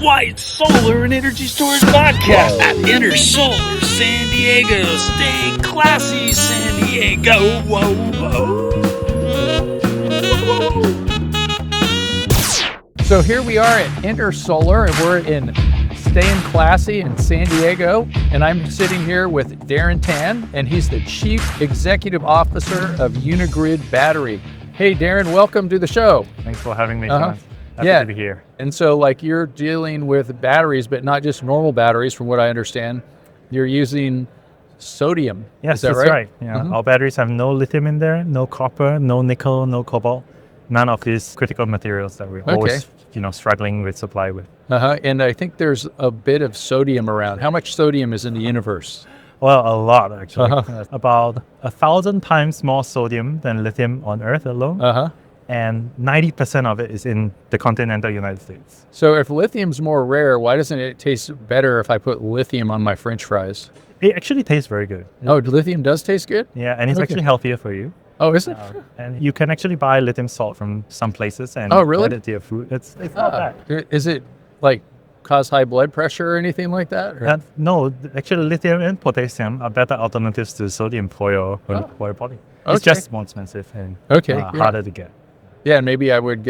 worldwide solar and energy storage podcast at Inner Solar San Diego. Stay classy, San Diego. Whoa, whoa. So here we are at Inner Solar, and we're in Staying Classy in San Diego, and I'm sitting here with Darren Tan, and he's the Chief Executive Officer of Unigrid Battery. Hey, Darren, welcome to the show. Thanks for having me, John. Happy to be here. And so, like, you're dealing with batteries, but not just normal batteries, from what I understand. You're using sodium. Yes, is that that's right? Yeah. Mm-hmm. Our batteries have no lithium in there, no copper, no nickel, no cobalt. None of these critical materials that we're always, struggling with supply with. And I think there's a bit of sodium around. How much sodium is in the universe? Well, a lot, actually. About 1,000 times more sodium than lithium on Earth alone. And 90% of it is in the continental United States. So if lithium's more rare, why doesn't it taste better if I put lithium on my French fries? It actually tastes very good. Oh, lithium does taste good? Yeah, and it's actually healthier for you. Oh, is it? And you can actually buy lithium salt from some places and add it to your food. It's not bad. Is it like cause high blood pressure or anything like that? No, actually lithium and potassium are better alternatives to sodium for your body. Okay. It's just more expensive and harder to get. Yeah, and maybe I wouldn't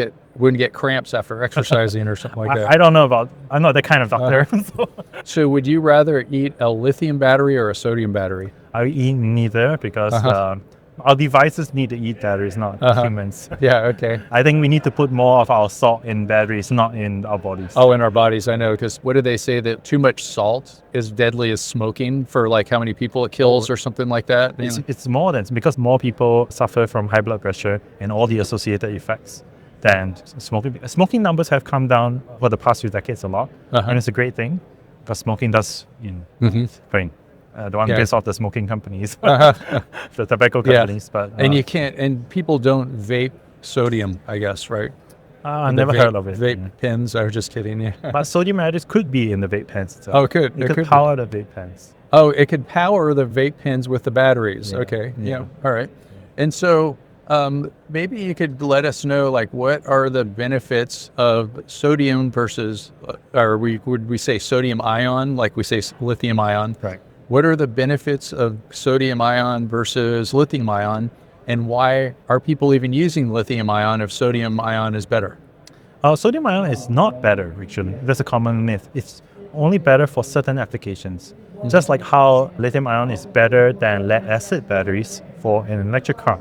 get cramps after exercising or something like that. I don't know I'm not that kind of doctor. So would you rather eat a lithium battery or a sodium battery? I eat neither because our devices need to eat batteries, not humans. Yeah, okay. I think we need to put more of our salt in batteries, not in our bodies. Oh, in our bodies, I know, because what do they say, that too much salt is deadly as smoking for like how many people it kills or something like that? It's more than, because more people suffer from high blood pressure and all the associated effects than smoking. Smoking numbers have come down over the past few decades a lot, and it's a great thing because smoking does brain. The one based off the smoking companies, the tobacco companies. But and you can't, and people don't vape sodium, I guess, right? I've never heard of it. Vape pens, I was just kidding. Yeah. But sodium additives could be in the vape pens itself. Oh, it could. It could power the vape pens. Oh, it could power the vape pens with the batteries. Okay. Yeah. All right. And so maybe you could let us know, like, what are the benefits of sodium versus, would we say sodium ion, like we say lithium ion? Right. What are the benefits of sodium ion versus lithium ion, and why are people even using lithium ion if sodium ion is better? Sodium ion is not better, actually. That's a common myth. It's only better for certain applications. Just like how lithium ion is better than lead acid batteries for an electric car.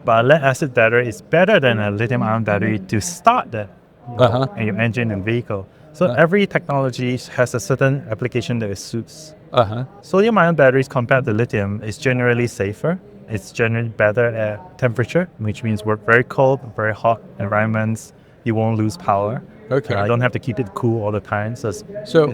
But a lead acid battery is better than a lithium ion battery to start your engine and vehicle. So every technology has a certain application that it suits. Sodium ion batteries compared to lithium is generally safer. It's generally better at temperature, which means work very cold, very hot environments. You won't lose power. Okay. You don't have to keep it cool all the time. So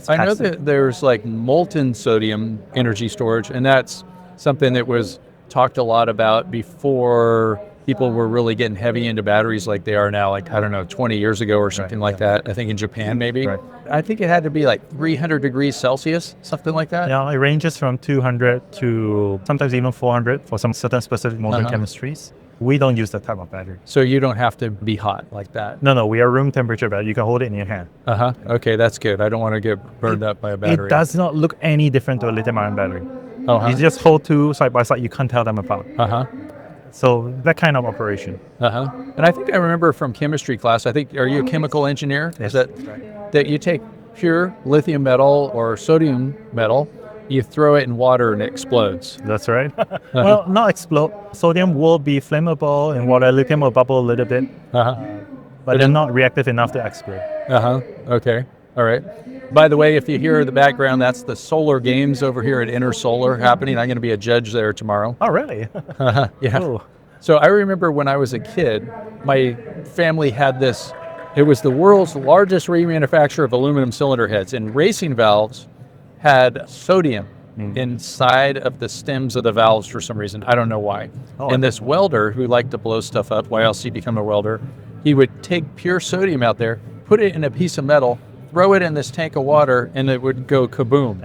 I know that there's like molten sodium energy storage, and that's something that was talked a lot about before people were really getting heavy into batteries like they are now, like, I don't know, 20 years ago or something like that. I think in Japan, maybe. Right. I think it had to be like 300 degrees Celsius, something like that. Yeah, it ranges from 200 to sometimes even 400 for some certain specific modern chemistries. We don't use that type of battery. So you don't have to be hot like that? No, we are room temperature battery. You can hold it in your hand. Okay, that's good. I don't want to get burned up by a battery. It does not look any different to a lithium-ion battery. You just hold two side by side. You can't tell them apart. So that kind of operation. And I think I remember from chemistry class, are you a chemical engineer? Yes. That you take pure lithium metal or sodium metal, you throw it in water and it explodes. That's right. Well, not explode. Sodium will be flammable in water. Lithium will bubble a little bit. But they're not reactive enough to explode. Okay. All right. By the way, if you hear the background, that's the solar games over here at Inner Solar happening. I'm going to be a judge there tomorrow. Oh, really? Yeah. Cool. So I remember when I was a kid, my family had this. It was the world's largest remanufacturer of aluminum cylinder heads, and racing valves had sodium inside of the stems of the valves for some reason. I don't know why. And this welder who liked to blow stuff up, why else he become a welder, he would take pure sodium out there, put it in a piece of metal, throw it in this tank of water, and it would go kaboom.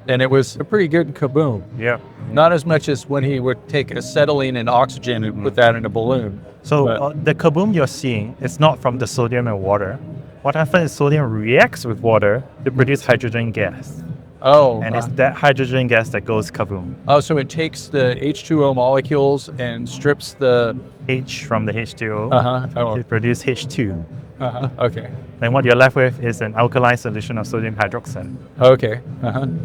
And it was a pretty good kaboom. Yeah. Not as much as when he would take acetylene and oxygen and put that in a balloon. So the kaboom you're seeing is not from the sodium and water. What happens is sodium reacts with water to produce hydrogen gas. Oh, And it's that hydrogen gas that goes kaboom. oh, so it takes the H2O molecules and strips the. H from the H2O Oh, to produce H2. okay. Then what you're left with is an alkaline solution of sodium hydroxide. Okay.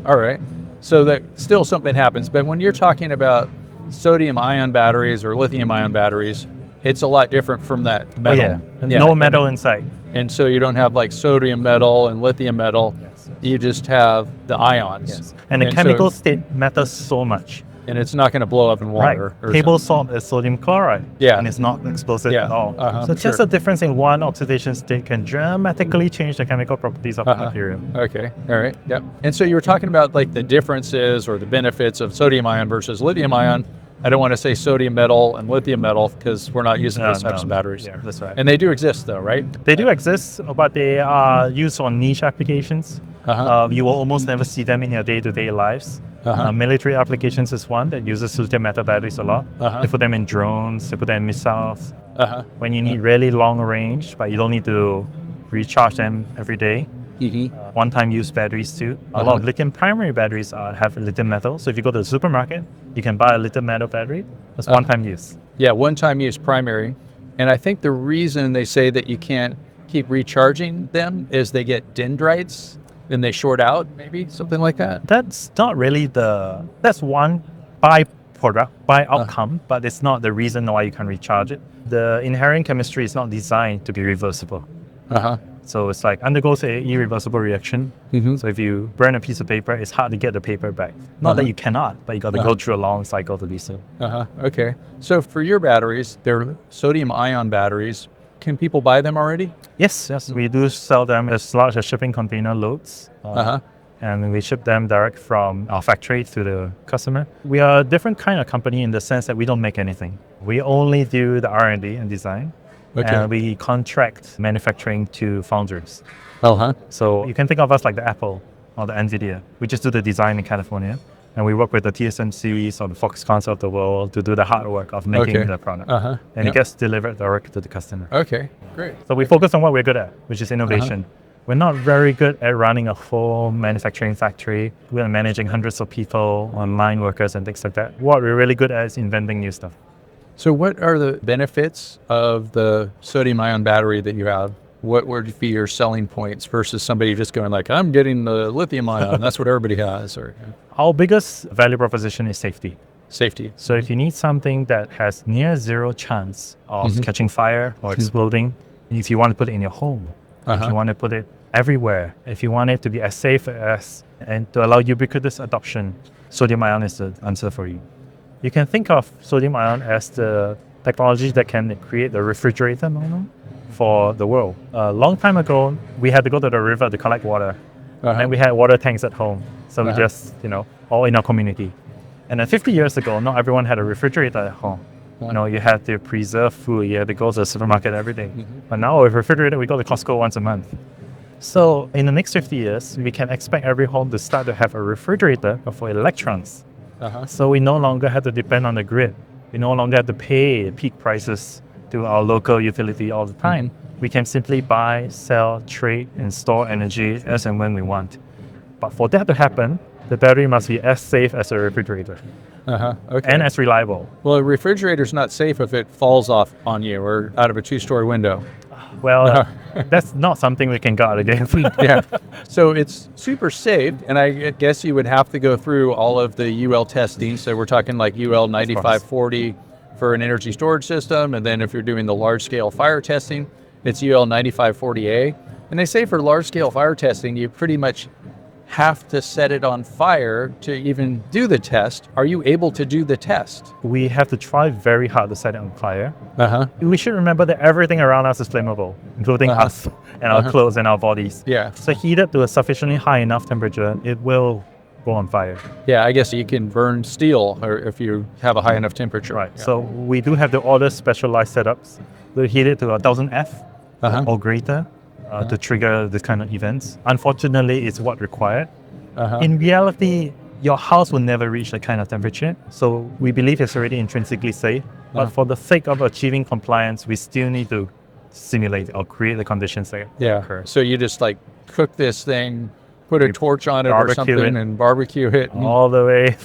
All right. So that still something happens, but when you're talking about sodium-ion batteries or lithium-ion batteries, it's a lot different from that metal. No metal inside. And so you don't have like sodium metal and lithium metal. Yes. You just have the ions. Yes. And the chemical state matters so much. And it's not going to blow up in water. Right. Table salt is sodium chloride. Yeah. And it's not explosive Yeah. at all. So just Sure. a difference in one oxidation state can dramatically change the chemical properties of the material. Okay. All right. Yep. And so you were talking about like the differences or the benefits of sodium ion versus lithium ion. I don't want to say sodium metal and lithium metal because we're not using those types of batteries. Yeah, that's right. And they do exist though, right? They do exist, but they are used on niche applications. You will almost never see them in your day-to-day lives. Military applications is one that uses lithium metal batteries a lot. They put them in drones, they put them in missiles. When you need really long range, but you don't need to recharge them every day. One-time use batteries too. A lot of lithium primary batteries have lithium metal. So if you go to the supermarket, you can buy a lithium metal battery. That's one-time use. Yeah, one-time use primary. And I think the reason they say that you can't keep recharging them is they get dendrites and they short out, maybe something like that. That's not really that's one byproduct, by outcome, but it's not the reason why you can recharge it. The inherent chemistry is not designed to be reversible. So it's like undergoes an irreversible reaction. So if you burn a piece of paper, it's hard to get the paper back. Not that you cannot, but you got to go through a long cycle to do so. Okay. So for your batteries, they're sodium-ion batteries. Can people buy them already? Yes, we do sell them as large as shipping container loads. And we ship them direct from our factory to the customer. We are a different kind of company in the sense that we don't make anything. We only do the R&D and design. And we contract manufacturing to foundries. So you can think of us like the Apple or the NVIDIA. We just do the design in California. And we work with the TSMCs or the Foxconns of the world to do the hard work of making the product. And it gets delivered direct to the customer. Okay, great. So we focus on what we're good at, which is innovation. We're not very good at running a full manufacturing factory. We're managing hundreds of people, online workers and things like that. What we're really good at is inventing new stuff. So what are the benefits of the sodium-ion battery that you have? What would be your selling points versus somebody just going like, I'm getting the lithium-ion, that's what everybody has? Or Our biggest value proposition is safety. Safety. So if you need something that has near zero chance of catching fire or exploding, if you want to put it in your home, if you want to put it everywhere, if you want it to be as safe as and to allow ubiquitous adoption, sodium-ion is the answer for you. You can think of sodium-ion as the technology that can create the refrigerator for the world. A long time ago, we had to go to the river to collect water. And we had water tanks at home. So we just, all in our community. And then 50 years ago, not everyone had a refrigerator at home. You had to preserve food. You had to go to the supermarket every day. But now with refrigerator, we go to Costco once a month. So in the next 50 years, we can expect every home to start to have a refrigerator for electrons. So we no longer have to depend on the grid. We no longer have to pay peak prices to our local utility all the time. We can simply buy, sell, trade, and store energy as and when we want. But for that to happen, the battery must be as safe as a refrigerator and as reliable. Well, a refrigerator's not safe if it falls off on you or out of a 2-story window. Well, that's not something we can guard against. So it's super safe, and I guess you would have to go through all of the UL testing. So we're talking like UL 9540 for an energy storage system, and then if you're doing the large-scale fire testing, it's UL 9540A. And they say for large-scale fire testing, you pretty much have to set it on fire to even do the test. Are you able to do the test? We have to try very hard to set it on fire. We should remember that everything around us is flammable, including us and our clothes and our bodies. So heated to a sufficiently high enough temperature, it will go on fire. Yeah, I guess you can burn steel or if you have a high enough temperature. Right. So we do have to order specialized setups to heat it to 1000 F or greater. To trigger this kind of events. Unfortunately, it's what required. In reality, your house will never reach that kind of temperature. So we believe it's already intrinsically safe. But for the sake of achieving compliance, we still need to simulate or create the conditions that occur. So you just like cook this thing, put a torch on it or barbecue something, it. and barbecue it. All the way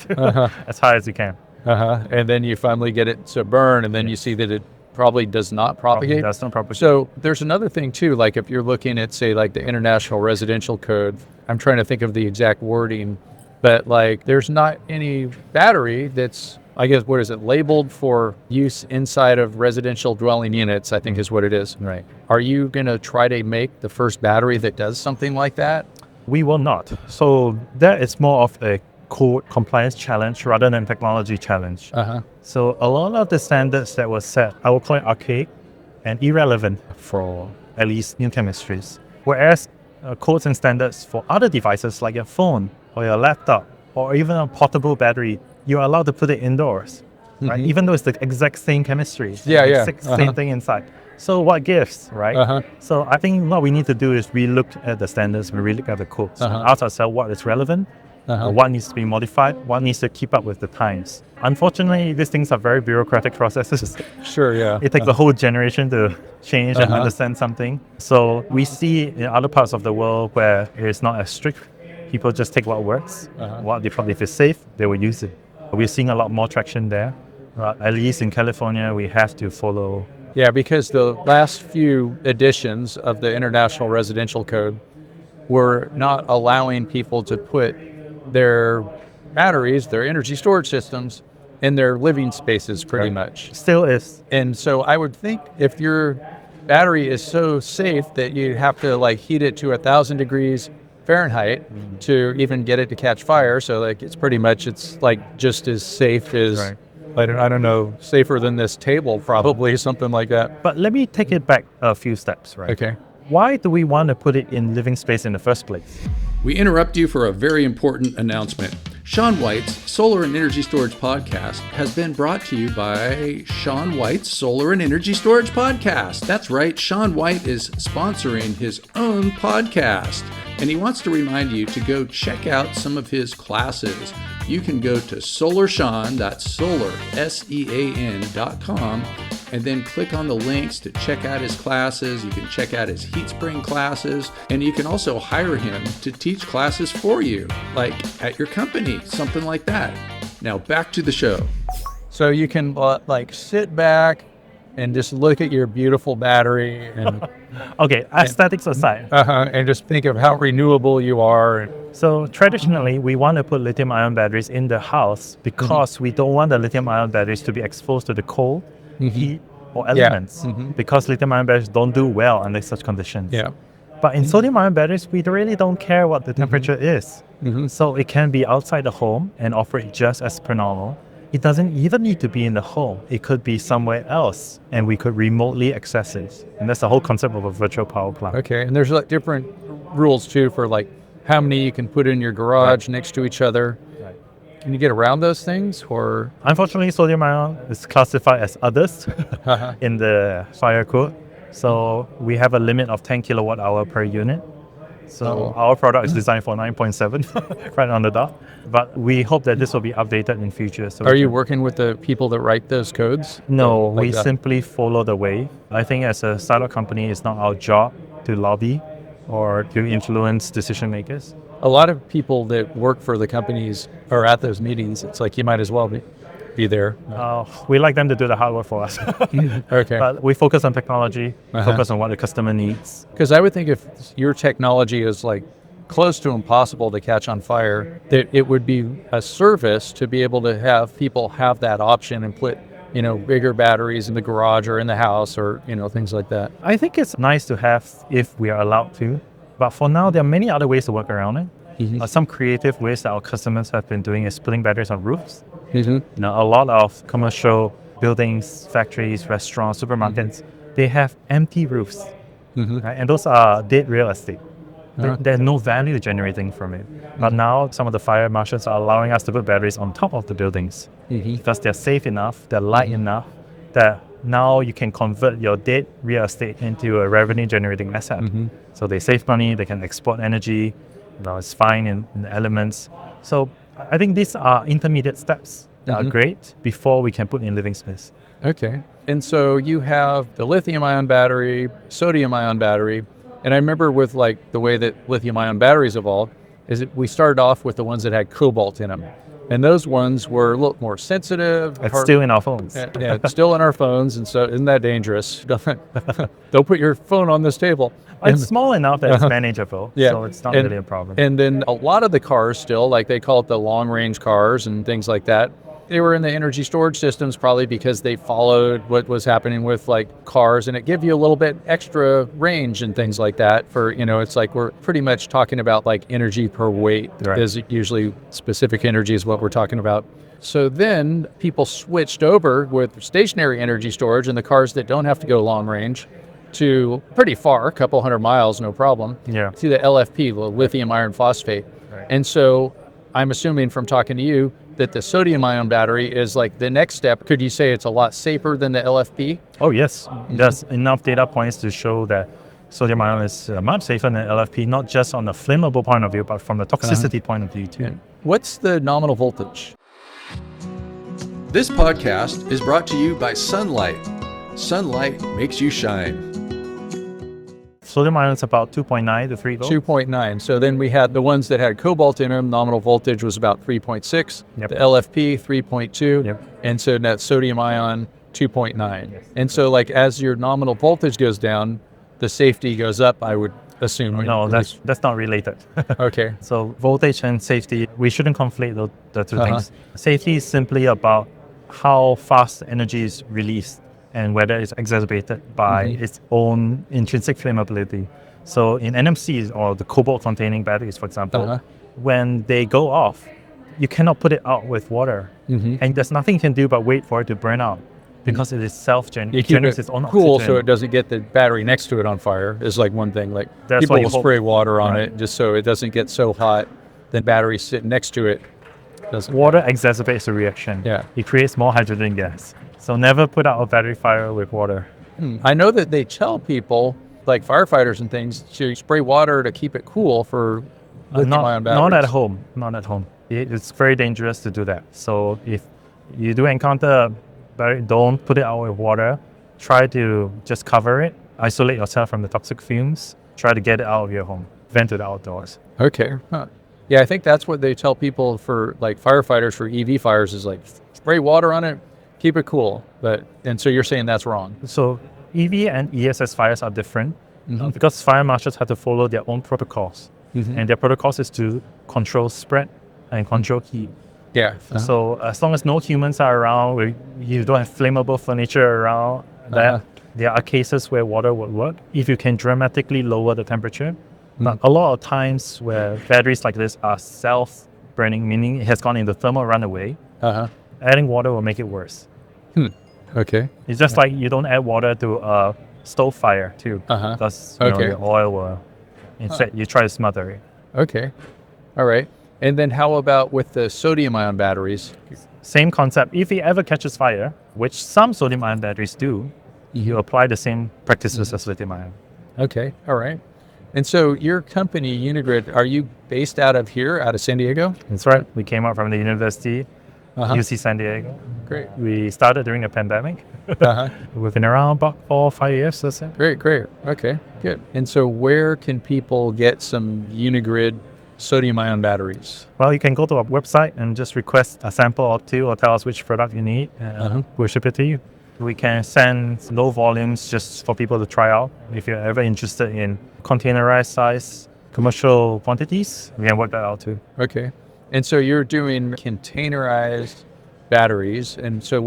as high as you can. And then you finally get it to burn, and then you see that it probably does not propagate. That's not propagate. So there's another thing too, like if you're looking at, say, like the International Residential Code, I'm trying to think of the exact wording, but like there's not any battery that's, I guess, what is it, labeled for use inside of residential dwelling units, I think is what it is. Right. Are you going to try to make the first battery that does something like that? We will not. So that is more of a code compliance challenge rather than technology challenge. So a lot of the standards that were set, I would call it archaic and irrelevant for at least new chemistries. Whereas codes and standards for other devices like your phone or your laptop or even a portable battery, you're allowed to put it indoors, right? Even though it's the exact same chemistry, same thing inside. So what gives, right? So I think what we need to do is we look at the standards, we look at the codes, and ask ourselves what is relevant, what needs to be modified, what needs to keep up with the times. Unfortunately, these things are very bureaucratic processes. It takes a whole generation to change and understand something. So we see in other parts of the world where it's not as strict, people just take what works, what they probably, if it's safe, they will use it. We're seeing a lot more traction there. At least in California, we have to follow. Yeah, because the last few editions of the International Residential Code were not allowing people to put their batteries, their energy storage systems, in their living spaces pretty much. Still is. And so I would think if your battery is so safe that you have to like heat it to 1,000 degrees Fahrenheit to even get it to catch fire, so like it's pretty much, it's like just as safe as I don't know, safer than this table probably, something like that. But let me take it back a few steps, right? Okay. Why do we want to put it in living space in the first place? We interrupt you for a very important announcement. Sean White's Solar and Energy Storage Podcast has been brought to you by Sean White's Solar and Energy Storage Podcast. That's right, Sean White is sponsoring his own podcast, and he wants to remind you to go check out some of his classes. You can go to SolarSEAN, that's Solar, SEAN.com, and then click on the links to check out his classes. You can check out his heat spring classes, and you can also hire him to teach classes for you, like at your company, something like that. Now back to the show. So you can like sit back and just look at your beautiful battery and okay, aesthetics aside. And just think of how renewable you are. So traditionally, we want to put lithium-ion batteries in the house because we don't want the lithium-ion batteries to be exposed to the cold, heat, or elements, because lithium-ion batteries don't do well under such conditions. But in sodium-ion batteries, we really don't care what the temperature is. So it can be outside the home and operate just as per normal. It doesn't even need to be in the home. It could be somewhere else, and we could remotely access it. And that's the whole concept of a virtual power plant. Okay, and there's like different rules too for like how many you can put in your garage next to each other. Can you get around those things, or? Unfortunately, sodium ion is classified as others in the fire code. So we have a limit of 10 kilowatt hour per unit. So our product is designed for 9.7 right on the dot. But we hope that this will be updated in future. So are you working with the people that write those codes? No, we simply follow the way. I think as a startup company, it's not our job to lobby or to influence decision makers. A lot of people that work for the companies are at those meetings. It's like you might as well be there. We like them to do the hard work for us. Okay. But we focus on technology, focus on what the customer needs. Because I would think if your technology is like close to impossible to catch on fire, that it would be a service to be able to have people have that option and put, you know, bigger batteries in the garage or in the house or, you know, things like that. I think it's nice to have if we are allowed to. But for now, there are many other ways to work around it. Some creative ways that our customers have been doing is putting batteries on roofs. You know, a lot of commercial buildings, factories, restaurants, supermarkets, they have empty roofs. Right? And those are dead real estate. There's no value generating from it. But now some of the fire marshals are allowing us to put batteries on top of the buildings because they're safe enough, they're light enough, that now you can convert your dead real estate into a revenue generating asset. So they save money, they can export energy, you know, it's fine in the elements. So I think these are intermediate steps that are great before we can put in living space. Okay. And so you have the lithium-ion battery, sodium-ion battery, and I remember with like the way that lithium-ion batteries evolved is that we started off with the ones that had cobalt in them. And those ones were a little more sensitive. It's still in our phones. Yeah, it's still in our phones, and so isn't that dangerous? Don't put your phone on this table. It's small enough that it's manageable, so it's not really a problem. And then a lot of the cars still, like they call it the long-range cars and things like that, they were in the energy storage systems probably because they followed what was happening with like cars, and it give you a little bit extra range and things like that for, it's like we're pretty much talking about like energy per weight is usually specific energy is what we're talking about. So then people switched over with stationary energy storage and the cars that don't have to go long range to pretty far, a couple 100 miles, no problem, to the LFP, the lithium iron phosphate. Right. And so I'm assuming from talking to you that the sodium-ion battery is like the next step. Could you say it's a lot safer than the LFP? Oh, yes. There's enough data points to show that sodium ion is much safer than LFP, not just on the flammable point of view, but from the toxicity point of view too. Yeah. What's the nominal voltage? This podcast is brought to you by Sunlight. Sunlight makes you shine. Sodium ion is about 2.9 to 3 volts. 2.9. So then we had the ones that had cobalt in them, nominal voltage was about 3.6. Yep. The LFP, 3.2. Yep. And so that sodium ion, 2.9. Yes. And so like as your nominal voltage goes down, the safety goes up, I would assume. No, that's not related. Okay. So voltage and safety, we shouldn't conflate the two things. Safety is simply about how fast energy is released and whether it's exacerbated by its own intrinsic flammability. So in NMCs or the cobalt-containing batteries, for example, when they go off, you cannot put it out with water. And there's nothing you can do but wait for it to burn out because it is self-generates its own cool oxygen. So it doesn't get the battery next to it on fire is like one thing. Like That's people what you will hope. spray water on it just so it doesn't get so hot. The battery sitting next to it doesn't. Water exacerbates the reaction. Yeah. It creates more hydrogen gas. So never put out a battery fire with water. I know that they tell people, like firefighters and things, to spray water to keep it cool for lithium-ion batteries. Not at home. Not at home. It's very dangerous to do that. So if you do encounter a battery, don't put it out with water. Try to just cover it. Isolate yourself from the toxic fumes. Try to get it out of your home. Vent it outdoors. Okay. Yeah, I think that's what they tell people for like firefighters for EV fires is like spray water on it, keep it cool. And so you're saying that's wrong. So EV and ESS fires are different because fire marshals have to follow their own protocols. And their protocols is to control spread and control heat. Yeah. So as long as no humans are around, you don't have flammable furniture around, there are cases where water would work if you can dramatically lower the temperature. But a lot of times where batteries like this are self-burning, meaning it has gone into thermal runaway, adding water will make it worse. Okay. It's just like you don't add water to a stove fire too, because the oil will, instead you try to smother it. Okay. All right. And then how about with the sodium-ion batteries? Same concept. If it ever catches fire, which some sodium-ion batteries do, you apply the same practices as lithium-ion. Okay. All right. And so your company, Unigrid, are you based out of here, out of San Diego? That's right. We came out from the university, UC San Diego. Great. We started during the pandemic. We've been around about 4 or 5 years. That's it. Great. Okay, good. And so where can people get some Unigrid sodium-ion batteries? Well, you can go to our website and just request a sample or two or tell us which product you need. We'll ship it to you. We can send low volumes just for people to try out. If you're ever interested in containerized size commercial quantities, we can work that out too. Okay. And so you're doing containerized batteries. And so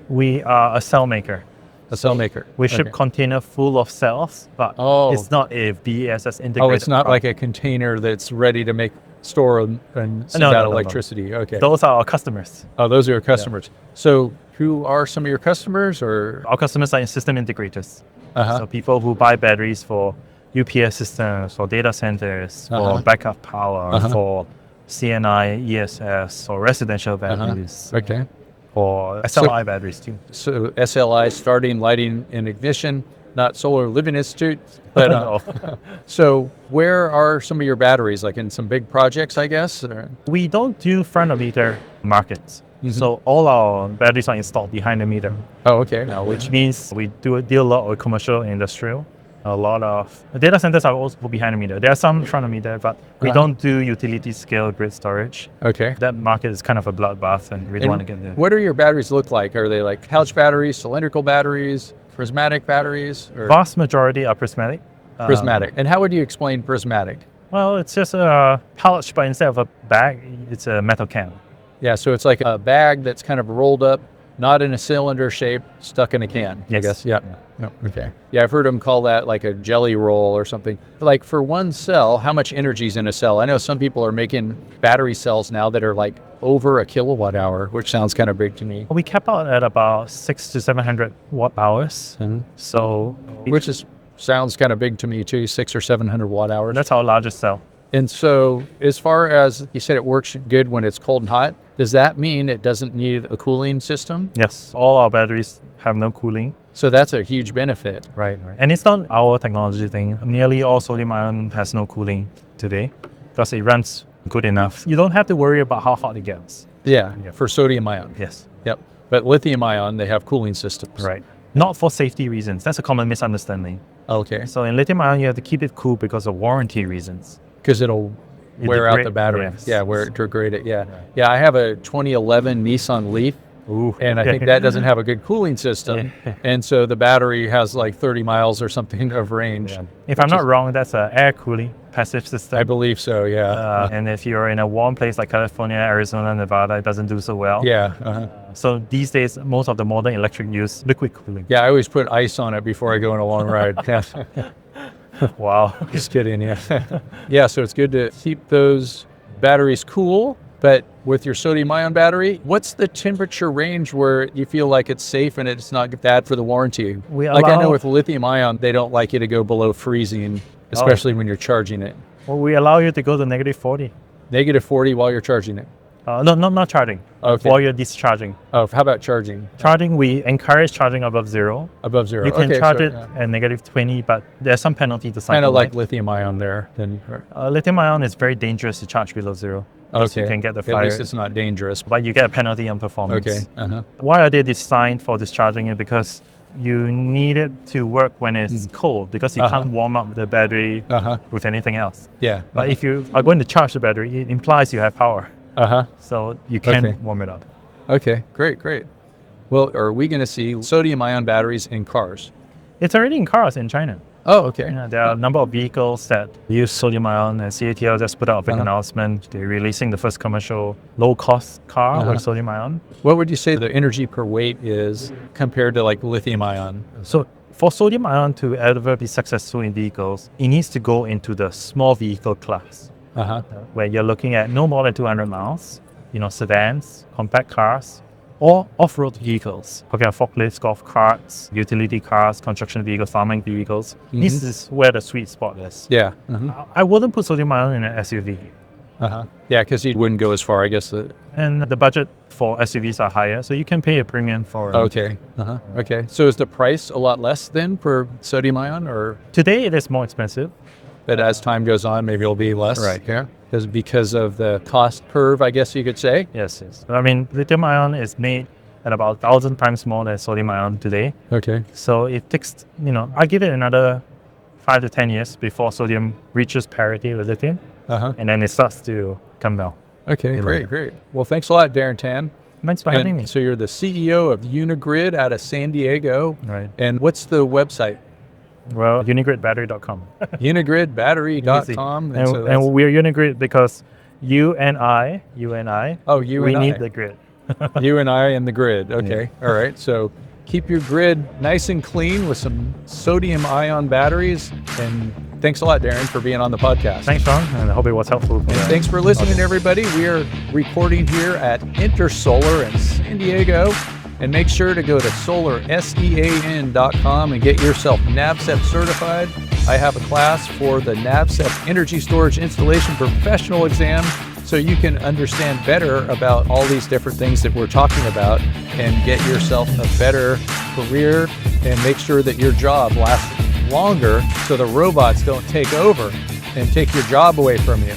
we are a cell maker. A cell maker. We ship container full of cells, but it's not a BESS integrated. Oh, it's not like a container that's ready to store and send out electricity. Okay. Those are our customers. Oh, those are your customers. Yeah. So who are some of your customers? Or our customers are system integrators. So people who buy batteries for UPS systems, for data centers, for backup power, for CNI, ESS, or residential batteries. Okay. For SLI batteries too. So SLI, starting, lighting, and ignition, not Solar Living Institute. But so where are some of your batteries? Like in some big projects, I guess? Or? We don't do front of meter markets. So all our batteries are installed behind the meter, Oh, okay. which means we deal a lot with commercial and industrial. A lot of data centers are also behind the meter. There are some in front of the meter, but we don't do utility scale grid storage. Okay. That market is kind of a bloodbath, and we don't want to get there. What do your batteries look like? Are they like pouch batteries, cylindrical batteries, prismatic batteries? Or Vast majority are prismatic. prismatic. And how would you explain prismatic? Well, it's just a pouch, but instead of a bag, it's a metal can. Yeah, so it's like a bag that's kind of rolled up, not in a cylinder shape, stuck in a can, I Yes. guess. Yeah. Okay. Yeah, I've heard them call that like a jelly roll or something. Like for one cell, how much energy is in a cell? I know some people are making battery cells now that are like over a kilowatt hour, which sounds kind of big to me. We cap out at about 600 to 700 watt hours. So Which sounds kind of big to me too, 600 or 700 watt hours. that's our largest cell. And so as far as you said, it works good when it's cold and hot. Does that mean it doesn't need a cooling system? Yes, all our batteries have no cooling. So that's a huge benefit. Right. And it's not our technology thing. Nearly all sodium ion has no cooling today because it runs good enough. You don't have to worry about how hot it gets. Yeah, for sodium ion. Yes. Yep. But lithium ion, they have cooling systems. Right. Not for safety reasons. That's a common misunderstanding. Okay. So in lithium ion, you have to keep it cool because of warranty reasons. Because it'll wear out the battery. yes. Yeah, degrade it. Yeah. Yeah, I have a 2011 Nissan Leaf. Ooh. And I think that doesn't have a good cooling system. And so the battery has like 30 miles or something of range. Yeah. If I'm not wrong, that's an air cooling passive system. I believe so, yeah. And if you're in a warm place like California, Arizona, Nevada, it doesn't do so well. Yeah. So these days, most of the modern electric use liquid cooling. Yeah, I always put ice on it before I go on a long ride. Wow. Just kidding, yeah. Yeah, so it's good to keep those batteries cool. But with your sodium ion battery, what's the temperature range where you feel like it's safe and it's not bad for the warranty? I know with lithium ion, they don't like you to go below freezing, especially when you're charging it. Well, we allow you to go to negative 40. Negative 40 while you're charging it. No, not charging. Okay. While you're discharging. Oh, how about charging? Charging, we encourage charging above zero. Above zero. You can Okay, charge so, it at negative 20, but there's some penalty to cycle. kind of like lithium ion there. Then. Lithium ion is very dangerous to charge below zero. Okay. You can get the At fire. least it's not dangerous. But you get a penalty on performance. Okay. Uh-huh. Why are they designed for discharging it? Because you need it to work when it's cold, because you can't warm up the battery with anything else. Yeah. But if you are going to charge the battery, it implies you have power. So you can warm it up. Okay, great. Well, are we going to see sodium ion batteries in cars? It's already in cars in China. Oh, okay. There are a number of vehicles that use sodium ion, and CATL just put out a big announcement. They're releasing the first commercial low-cost car with sodium ion. What would you say the energy per weight is compared to like lithium ion? So for sodium ion to ever be successful in vehicles, it needs to go into the small vehicle class, where you're looking at no more than 200 miles, sedans, compact cars, or off-road vehicles. Okay, forklifts, golf carts, utility cars, construction vehicles, farming vehicles. This is where the sweet spot is. Yeah. I wouldn't put sodium ion in an SUV. Yeah, because you wouldn't go as far, I guess. And the budget for SUVs are higher, so you can pay a premium for it. Okay. Okay. So is the price a lot less then for sodium ion, or? Today it is more expensive. But as time goes on, maybe it'll be less? Right. Yeah. Because of the cost curve, I guess you could say? Yes. I mean, lithium ion is made at about 1,000 times more than sodium ion today. Okay. So it takes, I give it another 5 to 10 years before sodium reaches parity with lithium. And then it starts to come down. Okay, great. Well, thanks a lot, Darren Tan. Thanks for having me. So you're the CEO of Unigrid out of San Diego. Right. And what's the website? Well, unigridbattery.com. Unigridbattery.com. And we're Unigrid because you and I. Oh, you we and I. need the grid. You and I and the grid. Okay. Yeah. All right. So keep your grid nice and clean with some sodium ion batteries. And thanks a lot, Darren, for being on the podcast. Thanks, Sean. And I hope it was helpful. And thanks for listening, everybody. We are recording here at Intersolar in San Diego. And make sure to go to SolarSEAN.com and get yourself NABCEP certified. I have a class for the NABCEP Energy Storage Installation Professional Exam, so you can understand better about all these different things that we're talking about and get yourself a better career and make sure that your job lasts longer so the robots don't take over and take your job away from you.